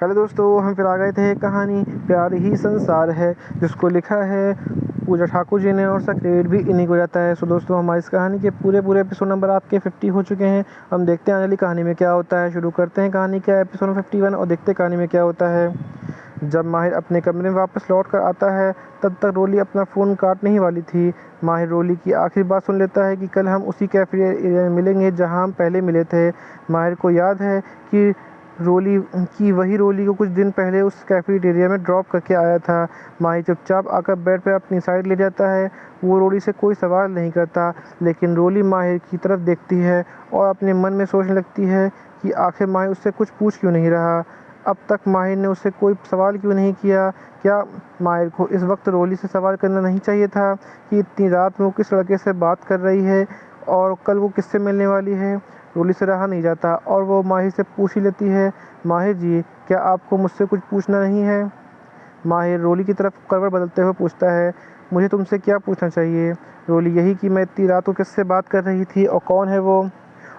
Hello दोस्तों, हम फिर आ गए थे। कहानी प्यार ही संसार है, जिसको लिखा है पूजा ठाकुर जी ने और उसका क्रेडिट भी इन्हीं को जाता है। सो दोस्तों, हमारी इस कहानी के पूरे एपिसोड नंबर आपके 50 हो चुके हैं। हम देखते हैं आने वाली कहानी में क्या होता है। शुरू करते हैं कहानी का एपिसोड 51 और देखते हैं कहानी में क्या होता है। जब माहिर अपने कमरे में वापस लौट कर आता है, तब तक रोली अपना फ़ोन काटने ही वाली थी। माहिर रोली की आखिरी बात सुन लेता है कि कल हम उसी कैफे एरिया में मिलेंगे जहां हम पहले मिले थे। माहिर को याद है कि वही रोली को कुछ दिन पहले उस कैफेटेरिया में ड्रॉप करके आया था। माहिर चुपचाप आकर बेड पर अपनी साइड ले जाता है। वो रोली से कोई सवाल नहीं करता, लेकिन रोली माहिर की तरफ देखती है और अपने मन में सोचने लगती है कि आखिर माहिर उससे कुछ पूछ क्यों नहीं रहा। अब तक माहिर ने उससे कोई सवाल क्यों नहीं किया। क्या माहिर को इस वक्त रोली से सवाल करना नहीं चाहिए था कि इतनी रात में वो किस लड़के से बात कर रही है और कल वो किससे मिलने वाली है। रोली से रहा नहीं जाता और वो माहिर से पूछ ही लेती है, माहिर जी, क्या आपको मुझसे कुछ पूछना नहीं है। माहिर रोली की तरफ करवट बदलते हुए पूछता है, मुझे तुमसे क्या पूछना चाहिए। रोली, यही कि मैं इतनी रात को किससे बात कर रही थी और कौन है वो,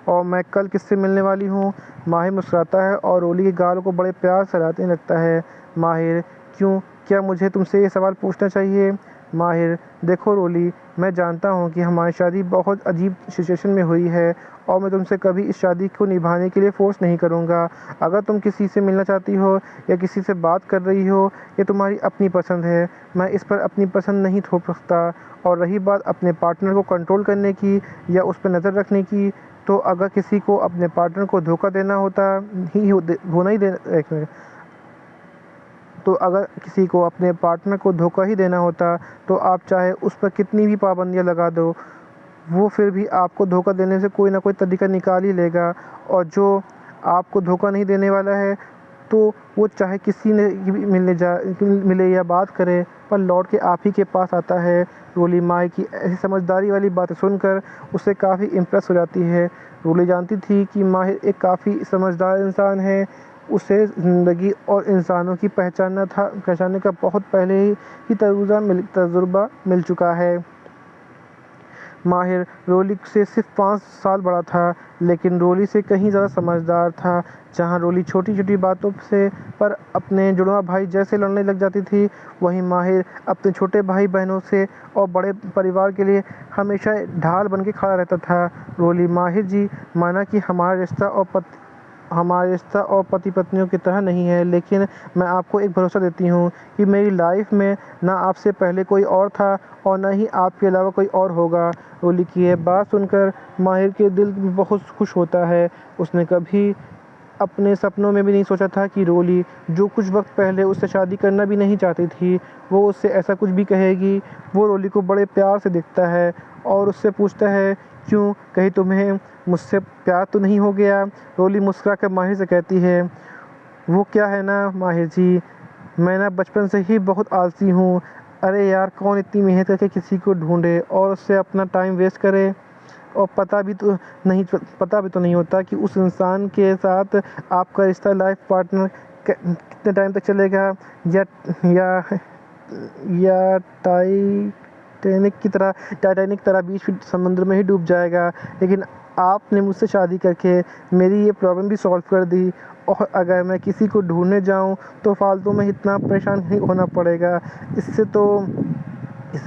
और मैं कल किससे मिलने वाली हूँ। माहिर मुस्कुराता है और रोली के गाल को बड़े प्यार से रहने लगता है। माहिर, क्यों, क्या मुझे तुमसे ये सवाल पूछना चाहिए। माहिर, देखो रोली, मैं जानता हूँ कि हमारी शादी बहुत अजीब सिचुएशन में हुई है और मैं तुमसे कभी इस शादी को निभाने के लिए फोर्स नहीं करूँगा। अगर तुम किसी से मिलना चाहती हो या किसी से बात कर रही हो, ये तुम्हारी अपनी पसंद है। मैं इस पर अपनी पसंद नहीं थोप सकता। और रही बात अपने पार्टनर को कंट्रोल करने की या उस पर नज़र रखने की, तो अगर किसी को अपने पार्टनर को धोखा देना होता ही होना ही दे एक मिनट तो अगर किसी को अपने पार्टनर को धोखा ही देना होता, तो आप चाहे उस पर कितनी भी पाबंदियां लगा दो, वो फिर भी आपको धोखा देने से कोई ना कोई तरीका निकाल ही लेगा। और जो आपको धोखा नहीं देने वाला है, तो वो चाहे किसी ने भी मिले या बात करे, पर लौट के आप ही के पास आता है। रोली माई की ऐसी समझदारी वाली बातें सुनकर उससे काफ़ी इम्प्रेस हो जाती है। रोली जानती थी कि माहिर एक काफ़ी समझदार इंसान है। उसे ज़िंदगी और इंसानों की पहचानने का बहुत पहले ही तजुर्बा मिल चुका है। माहिर रोली से सिर्फ 5 साल बड़ा था, लेकिन रोली से कहीं ज़्यादा समझदार था। जहाँ रोली छोटी छोटी बातों से पर अपने जुड़वा भाई जैसे लड़ने लग जाती थी, वहीं माहिर अपने छोटे भाई बहनों से और बड़े परिवार के लिए हमेशा ढाल बन के खड़ा रहता था। रोली, माहिर जी, माना कि हमारा रिश्ता और पति पत्नियों की तरह नहीं है, लेकिन मैं आपको एक भरोसा देती हूँ कि मेरी लाइफ में ना आपसे पहले कोई और था और ना ही आपके अलावा कोई और होगा। रोली की यह बात सुनकर माहिर के दिल में बहुत खुश होता है। उसने कभी अपने सपनों में भी नहीं सोचा था कि रोली, जो कुछ वक्त पहले उससे शादी करना भी नहीं चाहती थी, वो उससे ऐसा कुछ भी कहेगी। वो रोली को बड़े प्यार से देखता है और उससे पूछता है, क्यों, कहीं तुम्हें मुझसे प्यार तो नहीं हो गया। रोली मुस्कुरा कर माहिर से कहती है, वो क्या है ना माहिर जी, मैं ना बचपन से ही बहुत आलसी हूँ। अरे यार, कौन इतनी मेहनत करके किसी को ढूंढे और उससे अपना टाइम वेस्ट करे, और पता भी तो नहीं होता कि उस इंसान के साथ आपका रिश्ता लाइफ पार्टनर कितने टाइम तक चलेगा, या या या टाइटैनिक तरह बीच समुद्र में ही डूब जाएगा। लेकिन आपने मुझसे शादी करके मेरी ये प्रॉब्लम भी सॉल्व कर दी, और अगर मैं किसी को ढूंढने जाऊं तो फालतू में इतना परेशान नहीं होना पड़ेगा। इससे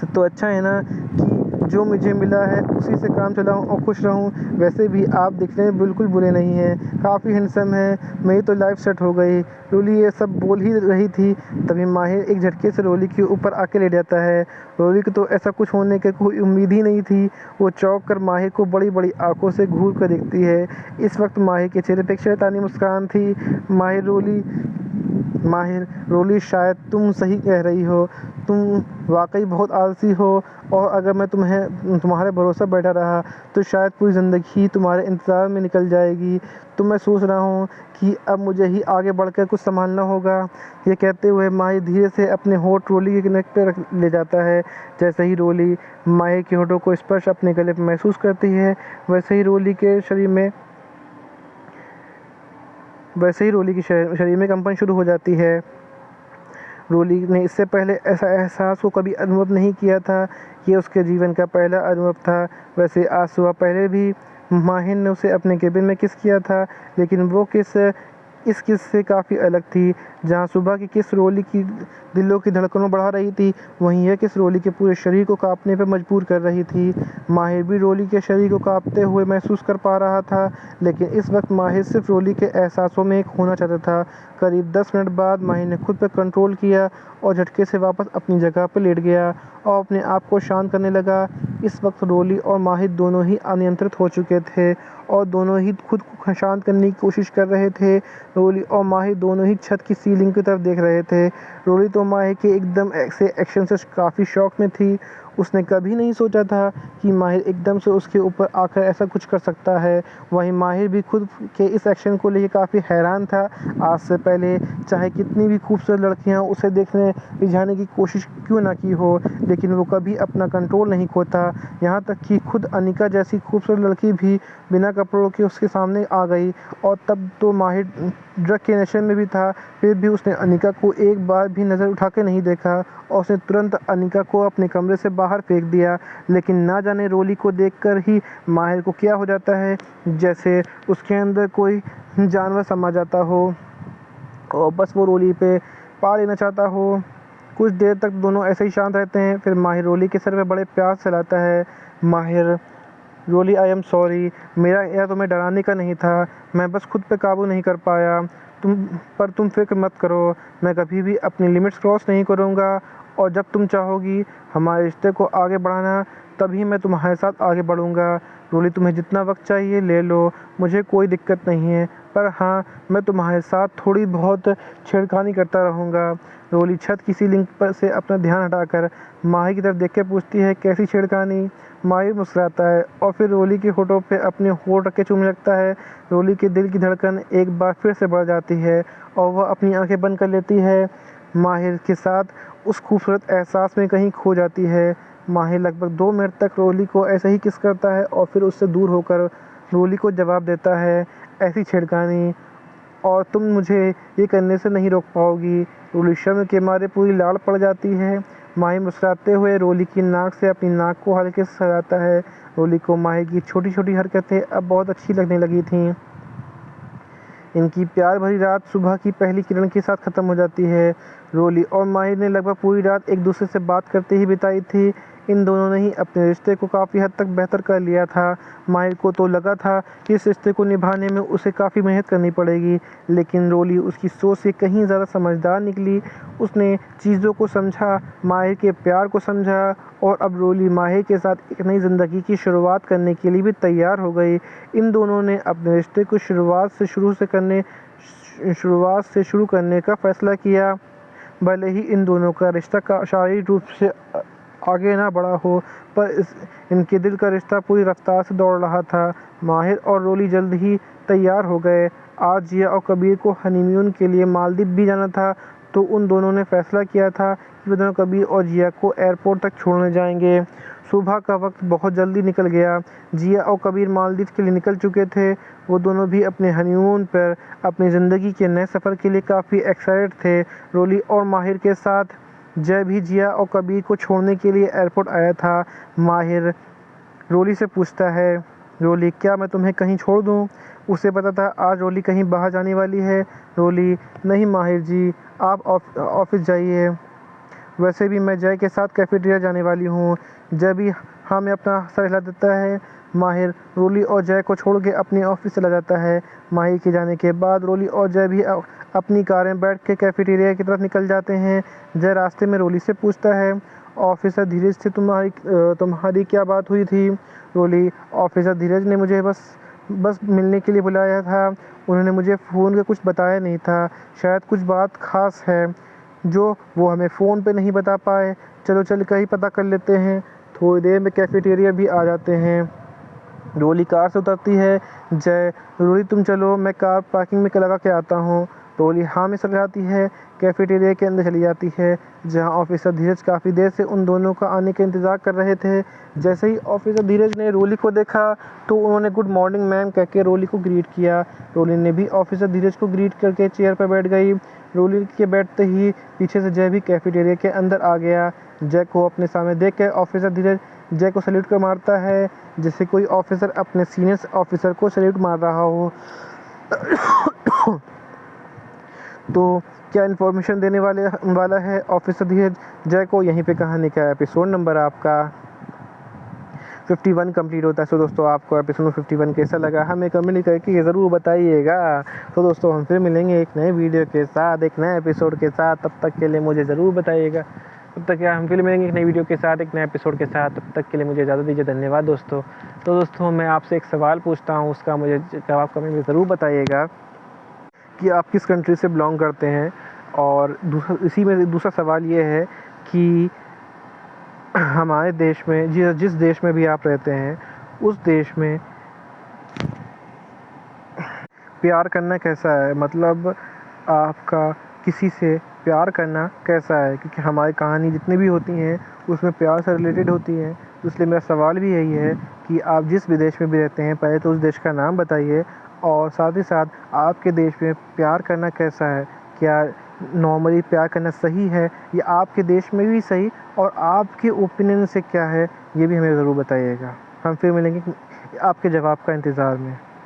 तो अच्छा है ना कि जो मुझे मिला है उसी से काम चलाऊं और खुश रहूं। वैसे भी आप दिखने में बिल्कुल बुरे नहीं हैं, काफ़ी हैंडसम हैं, मेरी तो लाइफ सेट हो गई। रोली ये सब बोल ही रही थी, तभी माहिर एक झटके से रोली के ऊपर आके लेट जाता है। रोली को तो ऐसा कुछ होने की कोई उम्मीद ही नहीं थी। वो चौंक कर माहिर को बड़ी बड़ी आंखों से घूर कर देखती है। इस वक्त माहिर के चेहरे पर एक शैतानी मुस्कान थी। माहिर, रोली, शायद तुम सही कह रही हो, तुम वाकई बहुत आलसी हो, और अगर मैं तुम्हारे भरोसा बैठा रहा तो शायद पूरी ज़िंदगी तुम्हारे इंतज़ार में निकल जाएगी। तो मैं सोच रहा हूँ कि अब मुझे ही आगे बढ़कर कुछ संभालना होगा। ये कहते हुए माहिर धीरे से अपने होंठ रोली के नेक पे रख ले जाता है। जैसे ही रोली माहिर के होठों को स्पर्श अपने गले पर महसूस करती है, वैसे ही रोली के शरीर में कंपन शुरू हो जाती है। रोली ने इससे पहले ऐसा एहसास को कभी अनुभव नहीं किया था। ये उसके जीवन का पहला अनुभव था। वैसे आज सुबह पहले भी माहिर ने उसे अपने केबिन में किस किया था, लेकिन वो किस इस किस से काफ़ी अलग थी। जहाँ सुबह की किस रोली की दिलों की धड़कनों बढ़ा रही थी, वहीं यह किस रोली के पूरे शरीर को कांपने पर मजबूर कर रही थी। माहिर भी रोली के शरीर को कांपते हुए महसूस कर पा रहा था, लेकिन इस वक्त माहिर सिर्फ रोली के एहसासों में खोना चाहता था। करीब 10 मिनट बाद माहिर ने खुद पर कंट्रोल किया और झटके से वापस अपनी जगह पर लेट गया और अपने आप को शांत करने लगा। इस वक्त रोली और माहिर दोनों ही अनियंत्रित हो चुके थे और दोनों ही खुद को शांत करने की कोशिश कर रहे थे। रोली और माहिर दोनों ही छत की सीलिंग की तरफ देख रहे थे। रोली तो माहिर के एकदम ऐसे एक्शन से काफ़ी शॉक में थी। उसने कभी नहीं सोचा था कि माहिर एकदम से उसके ऊपर आकर ऐसा कुछ कर सकता है। वहीं माहिर भी खुद के इस एक्शन को लेकर काफ़ी हैरान था। आज से पहले चाहे कितनी भी खूबसूरत लड़कियां उसे देखने रिझाने की कोशिश क्यों ना की हो, लेकिन वो कभी अपना कंट्रोल नहीं खोता। यहाँ तक कि खुद अनिका जैसी खूबसूरत लड़की भी बिना कपड़ों के उसके सामने आ गई, और तब तो माहिर ड्रग के नशे में भी था। फिर भी उसने अनिका को एक बार भी नज़र उठा के नहीं देखा और उसने तुरंत अनिका को अपने कमरे से बाहर फेंक दिया। लेकिन ना जाने रोली को देखकर ही माहिर को क्या हो जाता है, जैसे उसके अंदर कोई जानवर समा जाता हो और बस वो रोली पे पा लेना चाहता हो। कुछ देर तक दोनों ऐसे ही शांत रहते हैं। फिर माहिर रोली के सर पे बड़े प्यार से लाता है। माहिर, रोली आई एम सॉरी, मेरा इरादा तुम्हें डराने का नहीं था, मैं बस खुद पे काबू नहीं कर पाया। तुम फिक्र मत करो, मैं कभी भी अपनी लिमिट्स क्रॉस नहीं करूँगा और जब तुम चाहोगी हमारे रिश्ते को आगे बढ़ाना, तभी मैं तुम्हारे साथ आगे बढ़ूँगा। रोली, तुम्हें जितना वक्त चाहिए ले लो, मुझे कोई दिक्कत नहीं है, पर हाँ, मैं तुम्हारे साथ थोड़ी बहुत छेड़खानी करता रहूँगा। रोली छत की सीलिंग पर से अपना ध्यान हटाकर माहिर की तरफ देख के पूछती है, कैसी छेड़खानी? माहिर मुस्कुराता है और फिर रोली के होठों पे अपने होठ रख के चूमने लगता है। रोली के दिल की धड़कन एक बार फिर से बढ़ जाती है और वह अपनी आंखें बंद कर लेती है। माहिर के साथ उस खूबसूरत एहसास में कहीं खो जाती है। माहिर लगभग 2 मिनट तक रोली को ऐसे ही किस करता है और फिर उससे दूर होकर रोली को जवाब देता है, ऐसी छेड़खानी और तुम मुझे ये करने से नहीं रोक पाओगी। रोली शर्म के मारे पूरी लाल पड़ जाती है। माहिर मुस्कुराते हुए रोली की नाक से अपनी नाक को हल्के से सजाता है। रोली को माहिर की छोटी छोटी हरकतें अब बहुत अच्छी लगने लगी थीं। इनकी प्यार भरी रात सुबह की पहली किरण के साथ ख़त्म हो जाती है। रोली और माहिर ने लगभग पूरी रात एक दूसरे से बात करते ही बिताई थी। इन दोनों ने ही अपने रिश्ते को काफ़ी हद तक बेहतर कर लिया था। माहिर को तो लगा था कि इस रिश्ते को निभाने में उसे काफ़ी मेहनत करनी पड़ेगी, लेकिन रोली उसकी सोच से कहीं ज़्यादा समझदार निकली। उसने चीज़ों को समझा, माहिर के प्यार को समझा और अब रोली माहिर के साथ एक नई ज़िंदगी की शुरुआत करने के लिए भी तैयार हो गई। इन दोनों ने अपने रिश्ते को शुरुआत से शुरू करने का फ़ैसला किया। भले ही इन दोनों का रिश्ता का शारीरिक रूप से आगे ना बढ़ा हो, पर इनके दिल का रिश्ता पूरी रफ्तार से दौड़ रहा था। माहिर और रोली जल्द ही तैयार हो गए। आज जिया और कबीर को हनीमून के लिए मालदीव भी जाना था, तो उन दोनों ने फैसला किया था कि वे दोनों कबीर और जिया को एयरपोर्ट तक छोड़ने जाएंगे। सुबह का वक्त बहुत जल्दी निकल गया। जिया और कबीर मालदीव के लिए निकल चुके थे। वो दोनों भी अपने हनीमून पर अपनी ज़िंदगी के नए सफ़र के लिए काफ़ी एक्साइटेड थे। रोली और माहिर के साथ जय भी जिया और कबीर को छोड़ने के लिए एयरपोर्ट आया था। माहिर रोली से पूछता है, रोली, क्या मैं तुम्हें कहीं छोड़ दूँ? उसे पता था आज रोली कहीं बाहर जाने वाली है। रोली, नहीं माहिर जी, आप ऑफिस जाइए। वैसे भी मैं जय के साथ कैफेटेरिया जाने वाली हूँ। जय भी हाँ में अपना सर हिला देता है। माहिर रोली और जय को छोड़ के अपने ऑफिस चला जाता है। माहिर के जाने के बाद रोली और जय भी अपनी कार में बैठ के कैफेटेरिया की तरफ निकल जाते हैं। जय रास्ते में रोली से पूछता है, ऑफिसर धीरज से तुम्हारी क्या बात हुई थी? रोली, ऑफिसर धीरज ने मुझे बस मिलने के लिए बुलाया था। उन्होंने मुझे फ़ोन पे कुछ बताया नहीं था। शायद कुछ बात ख़ास है जो वो हमें फ़ोन पे नहीं बता पाए। चलो चल कर ही पता कर लेते हैं। थोड़ी देर में कैफेटेरिया भी आ जाते हैं। रोली कार से उतरती है। जय, रोली तुम चलो, मैं कार पार्किंग में लगा के आता हूँ। रोली हाँ में सर जाती है। कैफेटेरिया के अंदर चली जाती है, जहाँ ऑफिसर धीरज काफ़ी देर से उन दोनों का आने का इंतज़ार कर रहे थे। जैसे ही ऑफिसर धीरज ने रोली को देखा तो उन्होंने गुड मॉर्निंग मैम कह के रोली को ग्रीट किया। रोली ने भी ऑफिसर धीरज को ग्रीट करके चेयर पर बैठ गई। रोली के बैठते ही पीछे से जय भी कैफेटेरिया के अंदर आ गया। जय को अपने सामने देख कर ऑफिसर धीरज जय को सैल्यूट कर मारता है, जैसे कोई ऑफिसर अपने सीनियर ऑफिसर को सैल्यूट मार रहा हो। तो क्या इन्फॉर्मेशन देने वाला है ऑफिसर धीरज जय को। यहीं पे कहानी का एपिसोड नंबर आपका 51 कंप्लीट होता है। सो दोस्तों आपको एपिसोड 51 कैसा लगा हमें कमेंट करके ज़रूर बताइएगा। तो दोस्तों हम फिर मिलेंगे एक नए वीडियो के साथ, एक नए एपिसोड के साथ। तब तक के लिए मुझे ज़रूर बताइएगा। तब तक क्या हम फिर मिलेंगे एक नई वीडियो के साथ, एक नए एपिसोड के साथ। तब तक के लिए मुझे इजाज़त दीजिए। धन्यवाद दोस्तों। तो दोस्तों मैं आपसे एक सवाल पूछता हूँ, उसका मुझे जवाब कमेंट में ज़रूर बताइएगा कि आप किस कंट्री से बिलोंग करते हैं। और इसी में दूसरा सवाल ये है कि हमारे देश में जिस देश में भी आप रहते हैं उस देश में प्यार करना कैसा है, मतलब आपका किसी से प्यार करना कैसा है। क्योंकि हमारी कहानी जितनी भी होती हैं उसमें प्यार से रिलेटेड होती हैं। तो इसलिए मेरा सवाल भी यही है कि आप जिस भी देश में भी रहते हैं पहले तो उस देश का नाम बताइए, और साथ ही साथ आपके देश में प्यार करना कैसा है। क्या नॉर्मली प्यार करना सही है या आपके देश में भी सही, और आपके ओपिनियन से क्या है ये भी हमें ज़रूर बताइएगा। हम फिर मिलेंगे आपके जवाब का इंतज़ार में।